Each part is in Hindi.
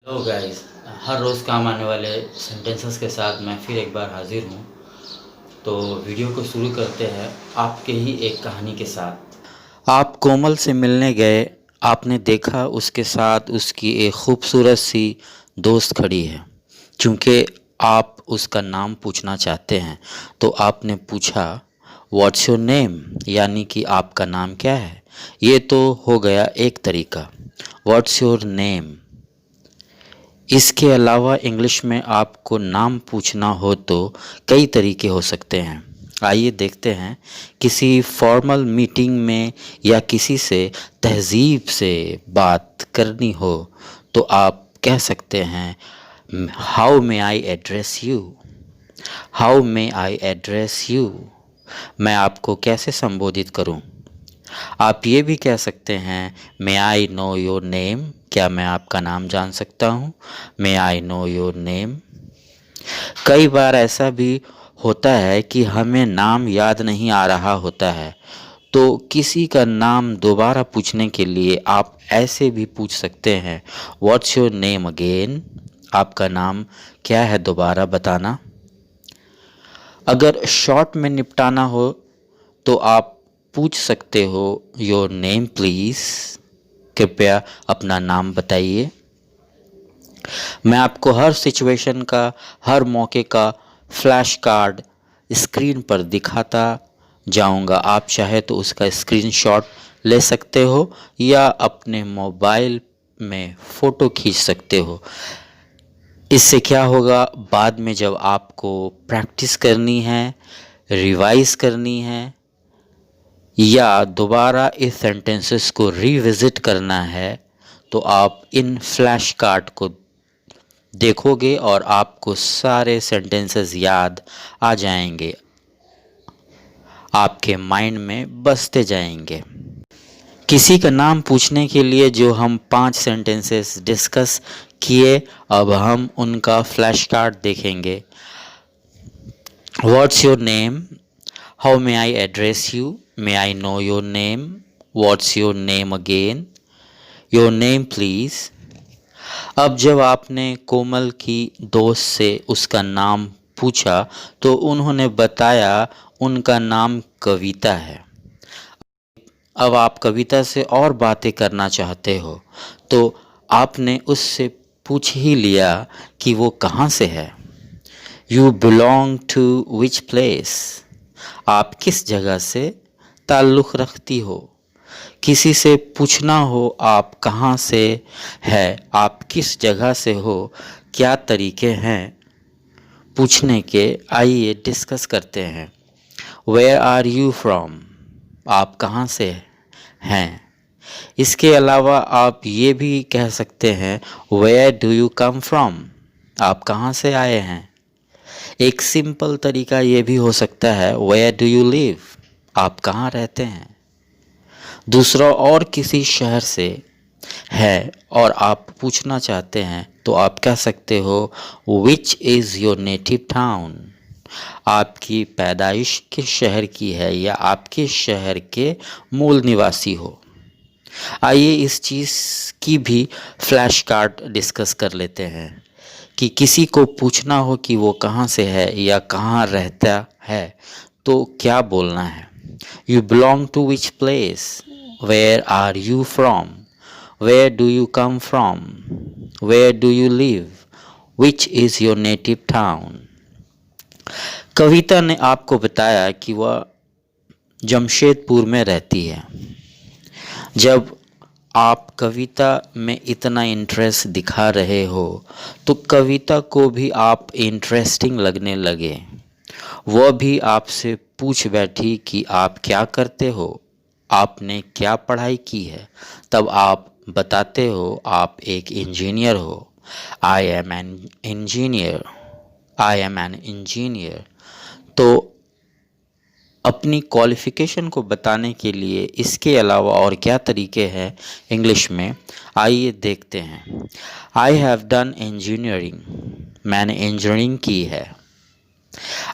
Hello guys. हर रोज़ काम आने वाले सेंटेंसेस के साथ मैं फिर एक बार हाजिर हूँ। तो वीडियो को शुरू करते हैं आपके ही एक कहानी के साथ। आप कोमल से मिलने गए। आपने देखा उसके साथ उसकी एक खूबसूरत सी दोस्त खड़ी है। क्योंकि आप उसका नाम पूछना चाहते हैं तो आपने पूछा व्हाट्स योर नेम, यानी कि आपका नाम क्या है। ये तो हो गया एक तरीका, व्हाट्स योर नेम। इसके अलावा इंग्लिश में आपको नाम पूछना हो तो कई तरीके हो सकते हैं। आइए देखते हैं। किसी फॉर्मल मीटिंग में या किसी से तहज़ीब से बात करनी हो तो आप कह सकते हैं how may I address you. How may I address you, मैं आपको कैसे संबोधित करूं। आप ये भी कह सकते हैं मे आई नो योर नेम, क्या मैं आपका नाम जान सकता हूँ। मे आई नो योर नेम। कई बार ऐसा भी होता है कि हमें नाम याद नहीं आ रहा होता है, तो किसी का नाम दोबारा पूछने के लिए आप ऐसे भी पूछ सकते हैं व्हाट्स योर नेम अगेन। आपका नाम क्या है, दोबारा बताना। अगर शॉर्ट में निपटाना हो तो आप पूछ सकते हो योर नेम प्लीज़, कृपया अपना नाम बताइए। मैं आपको हर सिचुएशन का, हर मौके का फ्लैश कार्ड स्क्रीन पर दिखाता जाऊंगा। आप चाहे तो उसका स्क्रीनशॉट ले सकते हो या अपने मोबाइल में फ़ोटो खींच सकते हो। इससे क्या होगा, बाद में जब आपको प्रैक्टिस करनी है, रिवाइज करनी है या दोबारा इस सेंटेंसेस को रिविज़िट करना है तो आप इन फ्लैश कार्ड को देखोगे और आपको सारे सेंटेंसेस याद आ जाएंगे, आपके माइंड में बसते जाएंगे। किसी का नाम पूछने के लिए जो हम 5 सेंटेंसेस डिस्कस किए, अब हम उनका फ्लैश कार्ड देखेंगे। What's your name, how may I address you, may I know your name, what's your name again, your name please. अब जब आपने कोमल की दोस्त से उसका नाम पूछा तो उन्होंने बताया उनका नाम कविता है। अब आप कविता से और बातें करना चाहते हो तो आपने उससे पूछ ही लिया कि वो कहाँ से है। You belong to which place, आप किस जगह से ताल्लुक़ रखती हो। किसी से पूछना हो आप कहाँ से है, आप किस जगह से हो, क्या तरीके हैं पूछने के, आइए डिस्कस करते हैं। वेयर आर यू फ्रॉम, आप कहाँ से हैं। इसके अलावा आप ये भी कह सकते हैं where do you come from, आप कहाँ से आए हैं। एक सिंपल तरीका ये भी हो सकता है वेयर डू यू लिव, आप कहाँ रहते हैं। दूसरा और किसी शहर से है और आप पूछना चाहते हैं तो आप कह सकते हो विच इज़ योर नेटिव टाउन, आपकी पैदाइश किस शहर की है या आप किस शहर के मूल निवासी हो। आइए इस चीज़ की भी फ्लैश कार्ड डिस्कस कर लेते हैं कि किसी को पूछना हो कि वो कहाँ से है या कहाँ रहता है तो क्या बोलना है। You belong to which place, where are you from, where do you come from, where do you live, which is your native town. Kavita ने आपको बताया कि वह जमशेदपुर में रहती है। जब आप कविता में इतना इंटरेस्ट दिखा रहे हो तो कविता को भी आप इंटरेस्टिंग लगने लगे। वह भी आपसे पूछ बैठी कि आप क्या करते हो, आपने क्या पढ़ाई की है। तब आप बताते हो आप एक इंजीनियर हो। I M an engineer, I am an engineer. तो अपनी क्वालिफ़िकेशन को बताने के लिए इसके अलावा और क्या तरीके हैं इंग्लिश में, आइए देखते हैं। आई हैव डन इंजीनियरिंग, मैंने इंजीनियरिंग की है।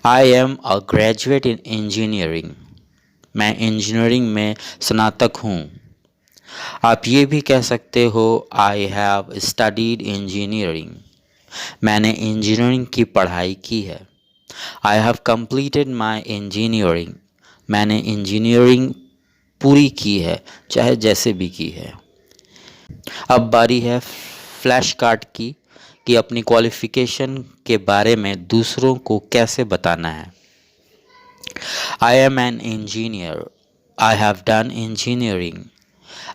I am a graduate in engineering, मैं इंजीनियरिंग में स्नातक हूँ। आप ये भी कह सकते हो आई हैव स्टडीड इंजीनियरिंग, मैंने इंजीनियरिंग की पढ़ाई की है। I have completed my engineering, मैंने इंजीनियरिंग पूरी की है, चाहे जैसे भी की है। अब बारी है फ्लैश कार्ड की कि अपनी क्वालिफ़िकेशन के बारे में दूसरों को कैसे बताना है। I am an engineer, I have done engineering,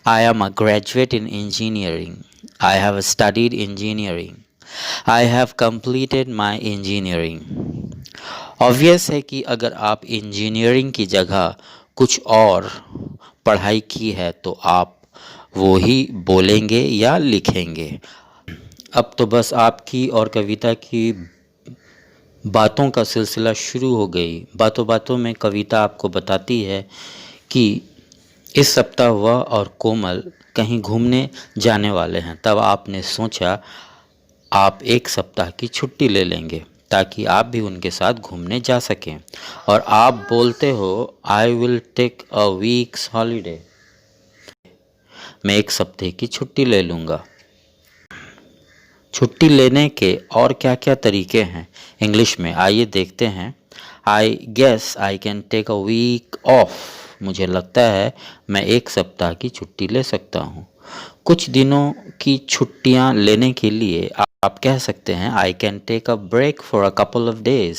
I am a graduate in engineering, I have studied engineering, I have completed my engineering. Obvious है कि अगर आप इंजीनियरिंग की जगह कुछ और पढ़ाई की है तो आप वो ही बोलेंगे या लिखेंगे। अब तो बस आपकी और कविता की बातों का सिलसिला शुरू हो गई। बातों बातों में कविता आपको बताती है कि इस सप्ताह वह और कोमल कहीं घूमने जाने वाले हैं। तब आपने सोचा आप एक सप्ताह की छुट्टी ले लेंगे ताकि आप भी उनके साथ घूमने जा सकें, और आप बोलते हो I will take a week's holiday, मैं एक सप्ताह की छुट्टी ले लूँगा। छुट्टी लेने के और क्या क्या तरीके हैं इंग्लिश में, आइए देखते हैं। I guess I can take a week off, मुझे लगता है मैं एक सप्ताह की छुट्टी ले सकता हूँ। कुछ दिनों की छुट्टियाँ लेने के लिए आप कह सकते हैं I can take a break for a couple of days.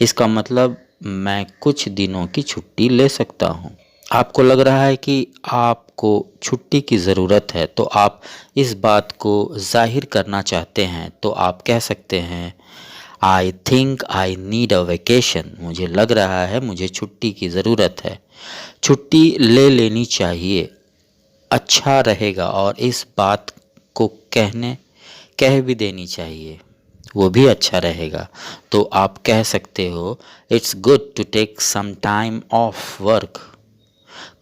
इसका मतलब मैं कुछ दिनों की छुट्टी ले सकता हूँ। आपको लग रहा है कि आपको छुट्टी की ज़रूरत है तो आप इस बात को जाहिर करना चाहते हैं तो आप कह सकते हैं I think I need a vacation, मुझे लग रहा है मुझे छुट्टी की ज़रूरत है। छुट्टी ले लेनी चाहिए, अच्छा रहेगा, और इस बात को कह भी देनी चाहिए, वो भी अच्छा रहेगा। तो आप कह सकते हो it's good to take some time off work,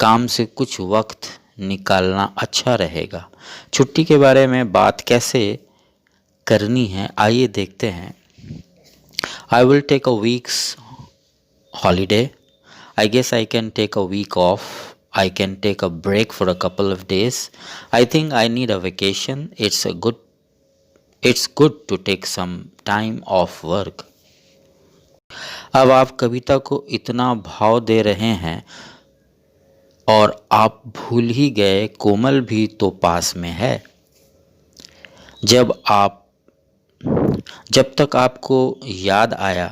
काम से कुछ वक्त निकालना अच्छा रहेगा। छुट्टी के बारे में बात कैसे करनी है आइए देखते हैं। I will take a week's holiday, I guess I can take a week off, I can take a break for a couple of days. I think I need a vacation. It's good to take some time off work. अब आप कविता को इतना भाव दे रहे हैं और आप भूल ही गए कोमल भी तो पास में है। जब तक आपको याद आया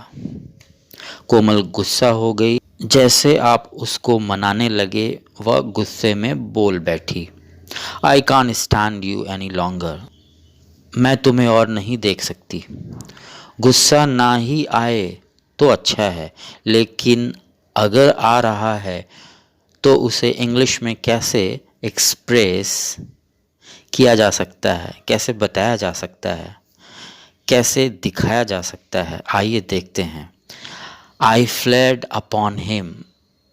कोमल गुस्सा हो गई। जैसे आप उसको मनाने लगे वह गुस्से में बोल बैठी, I can't stand you any longer, मैं तुम्हें और नहीं देख सकती। गुस्सा ना ही आए तो अच्छा है, लेकिन अगर आ रहा है तो उसे इंग्लिश में कैसे एक्सप्रेस किया जा सकता है, कैसे बताया जा सकता है, कैसे दिखाया जा सकता है, आइए देखते हैं। आई फ्लेड अपॉन हिम,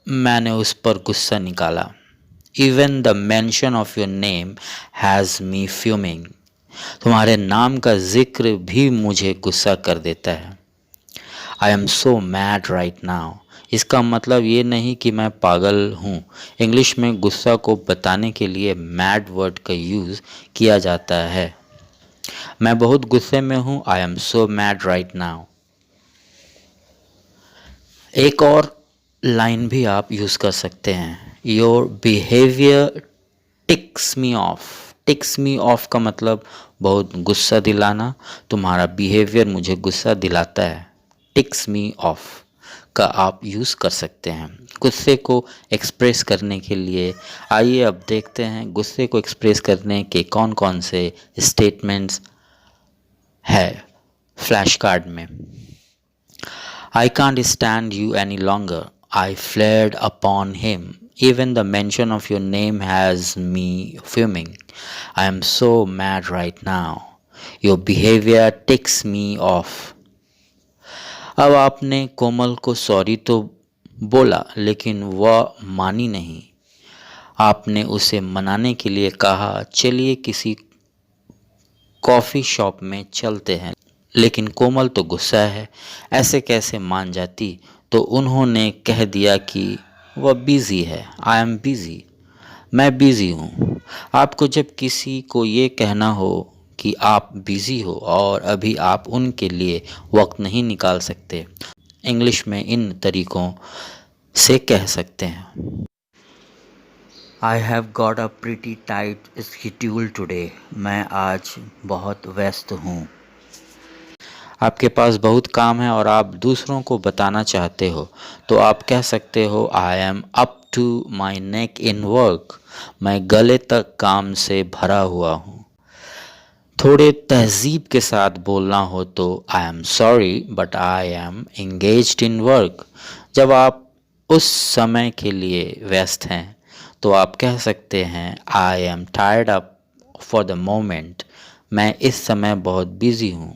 मैंने उस पर गुस्सा निकाला। Even the mention of your name has me fuming, तुम्हारे नाम का जिक्र भी मुझे गुस्सा कर देता है। आई am so mad right now, इसका मतलब ये नहीं कि मैं पागल हूँ। इंग्लिश में गुस्सा को बताने के लिए मैड वर्ड का यूज़ किया जाता है। मैं बहुत गुस्से में हूँ, I am so mad right now. एक और लाइन भी आप यूज़ कर सकते हैं, your behaviour ticks me off. Ticks me off का मतलब बहुत गुस्सा दिलाना, तुम्हारा बिहेवियर मुझे गुस्सा दिलाता है। टिक्स मी ऑफ का आप यूज़ कर सकते हैं गुस्से को एक्सप्रेस करने के लिए। आइए अब देखते हैं गुस्से को एक्सप्रेस करने के कौन कौन से स्टेटमेंट्स है फ्लैश कार्ड में। I can't stand you any longer. I flared upon him. Even the mention of your name has me fuming. I am so mad right now. Your behavior ticks me off. अब आपने कोमल को सॉरी तो बोला लेकिन वह मानी नहीं। आपने उसे मनाने के लिए कहा चलिए किसी कॉफ़ी शॉप में चलते हैं, लेकिन कोमल तो गुस्सा है, ऐसे कैसे मान जाती। तो उन्होंने कह दिया कि वह बिज़ी है, आई एम बिज़ी। मैं बिज़ी हूँ। आपको जब किसी को ये कहना हो कि आप बिज़ी हो और अभी आप उनके लिए वक्त नहीं निकाल सकते, इंग्लिश में इन तरीकों से कह सकते हैं। I have got a pretty tight schedule today. मैं आज बहुत व्यस्त हूँ। आपके पास बहुत काम है और आप दूसरों को बताना चाहते हो तो आप कह सकते हो I am up to my neck in work. मैं गले तक काम से भरा हुआ हूँ। थोड़े तहजीब के साथ बोलना हो तो I am sorry but I am engaged in work. जब आप उस समय के लिए व्यस्त हैं तो आप कह सकते हैं I am tired up for the moment. मैं इस समय बहुत बिजी हूँ।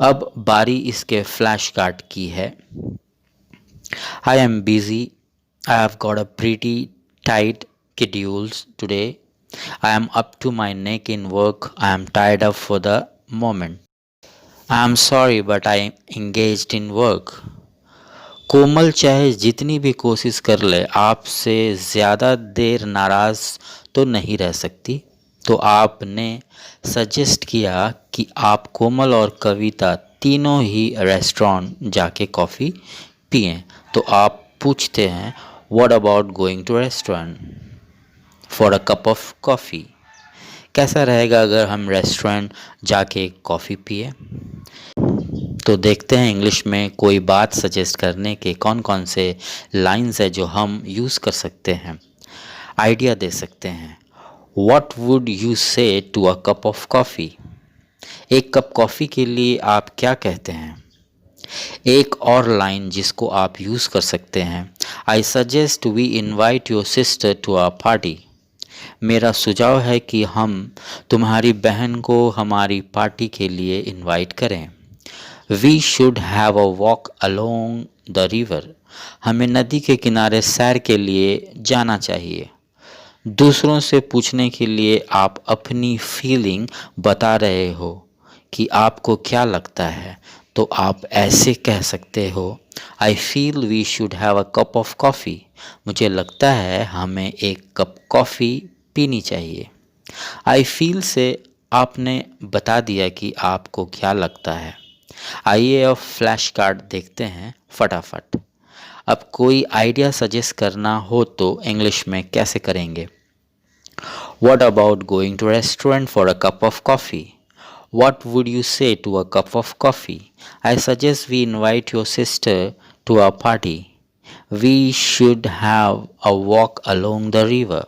अब बारी इसके फ्लैश कार्ड की है। I am busy. I have got a pretty tight schedules today. I am up to my neck in work. I am tied up for the moment. I am sorry but I am engaged in work. कोमल चाहे जितनी भी कोशिश कर ले आपसे ज़्यादा देर नाराज़ तो नहीं रह सकती। तो आपने सजेस्ट किया कि आप कोमल और कविता तीनों ही रेस्टोरेंट जाके कॉफ़ी पिएं। तो आप पूछते हैं what about going to restaurant for a cup of coffee. कैसा रहेगा अगर हम रेस्टोरेंट जाके कॉफ़ी पिए। तो देखते हैं इंग्लिश में कोई बात सजेस्ट करने के कौन कौन से लाइंस है जो हम यूज़ कर सकते हैं, आइडिया दे सकते हैं। What would you say to a cup of coffee. एक कप कॉफ़ी के लिए आप क्या कहते हैं। एक और लाइन जिसको आप यूज़ कर सकते हैं, I suggest we invite your sister to a party. मेरा सुझाव है कि हम तुम्हारी बहन को हमारी पार्टी के लिए इनवाइट करें। We should have a walk along the river. हमें नदी के किनारे सैर के लिए जाना चाहिए। दूसरों से पूछने के लिए आप अपनी फीलिंग बता रहे हो कि आपको क्या लगता है तो आप ऐसे कह सकते हो I feel we should have a cup of coffee. मुझे लगता है हमें एक कप कॉफ़ी पीनी चाहिए। आई फील से आपने बता दिया कि आपको क्या लगता है। आइए अब फ्लैश कार्ड देखते हैं फटाफट। अब कोई आइडिया सजेस्ट करना हो तो इंग्लिश में कैसे करेंगे। What about going to a restaurant for a cup of coffee? What would you say to a cup of coffee? I suggest we invite your sister to our party. We should have a walk along the river.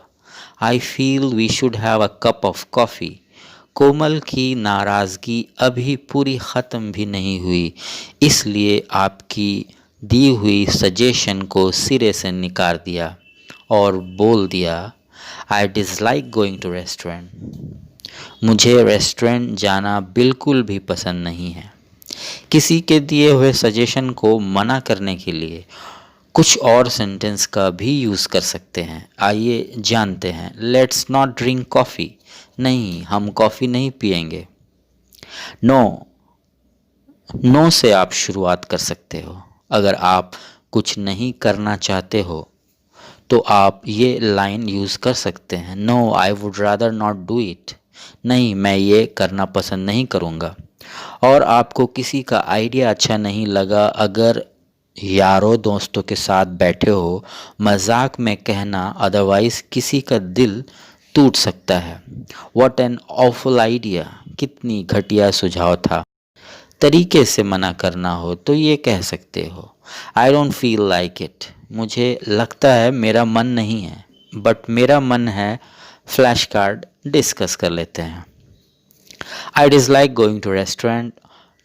I feel we should have a cup of coffee. कोमल की नाराज़गी अभी पूरी ख़त्म भी नहीं हुई, इसलिए आपकी दी हुई सजेशन को सिरे से निकाल दिया और बोल दिया I dislike going to restaurant. मुझे रेस्टोरेंट जाना बिल्कुल भी पसंद नहीं है। किसी के दिए हुए सजेशन को मना करने के लिए कुछ और सेंटेंस का भी यूज़ कर सकते हैं। आइए जानते हैं। Let's not drink coffee. नहीं, हम कॉफ़ी नहीं पिएंगे। नो, नो से आप शुरुआत कर सकते हो। अगर आप कुछ नहीं करना चाहते हो तो आप ये लाइन यूज़ कर सकते हैं। No I would rather not do it. नहीं, मैं ये करना पसंद नहीं करूँगा। और आपको किसी का आइडिया अच्छा नहीं लगा, अगर यारों दोस्तों के साथ बैठे हो, मजाक में कहना, अदरवाइज़ किसी का दिल टूट सकता है। What an awful idea. कितनी घटिया सुझाव था। तरीके से मना करना हो तो ये कह सकते हो आई डोंट फील लाइक इट। मुझे लगता है मेरा मन नहीं है, बट मेरा मन है। फ्लैश कार्ड डिस्कस कर लेते हैं। I dislike going to restaurant.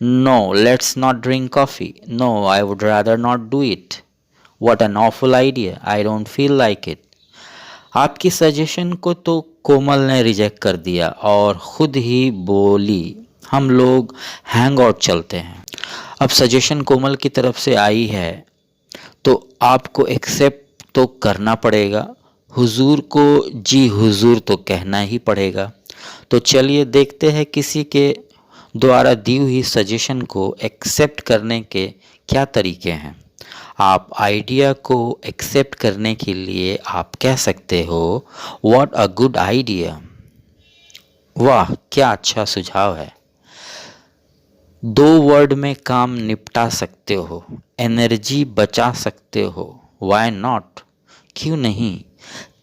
No, let's not drink coffee. No, I would rather not do it. What an awful idea. I don't feel like it. आपकी सजेशन को तो कोमल ने रिजेक्ट कर दिया और ख़ुद ही बोली हम लोग हैंग आउट चलते हैं। अब सजेशन कोमल की तरफ से आई है तो आपको एक्सेप्ट तो करना पड़ेगा। हुजूर को जी हुजूर तो कहना ही पड़ेगा। तो चलिए देखते हैं किसी के द्वारा दी हुई सजेशन को एक्सेप्ट करने के क्या तरीके हैं। आप आइडिया को एक्सेप्ट करने के लिए आप कह सकते हो व्हाट अ गुड आइडिया। वाह क्या अच्छा सुझाव है। 2 वर्ड में काम निपटा सकते हो, एनर्जी बचा सकते हो, व्हाई नॉट, क्यों नहीं।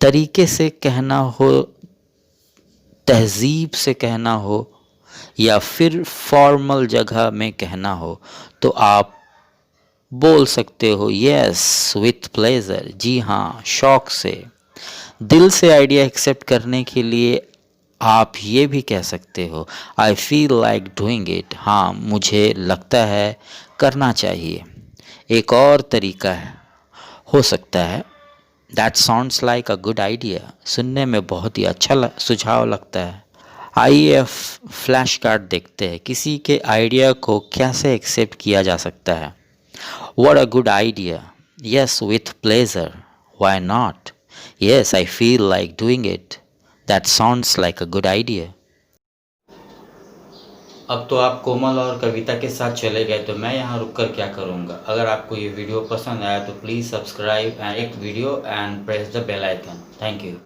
तरीके से कहना हो, तहजीब से कहना हो या फिर फॉर्मल जगह में कहना हो तो आप बोल सकते हो यस विथ प्लेजर, जी हाँ शौक से। दिल से आइडिया एक्सेप्ट करने के लिए आप ये भी कह सकते हो I feel like doing it, हाँ मुझे लगता है करना चाहिए। एक और तरीका है हो सकता है that sounds like a good idea, सुनने में बहुत ही अच्छा सुझाव लगता है। आइए फ्लैश कार्ड देखते हैं, किसी के आइडिया को कैसे एक्सेप्ट किया जा सकता है। What a good idea, yes with pleasure, why not, yes I feel like doing it, that sounds like a good idea. अब तो आप कोमल और कविता के साथ चले गए तो मैं यहाँ रुक कर क्या करूँगा। अगर आपको ये वीडियो पसंद आया तो प्लीज़ सब्सक्राइब एक video and press the bell icon. Thank you.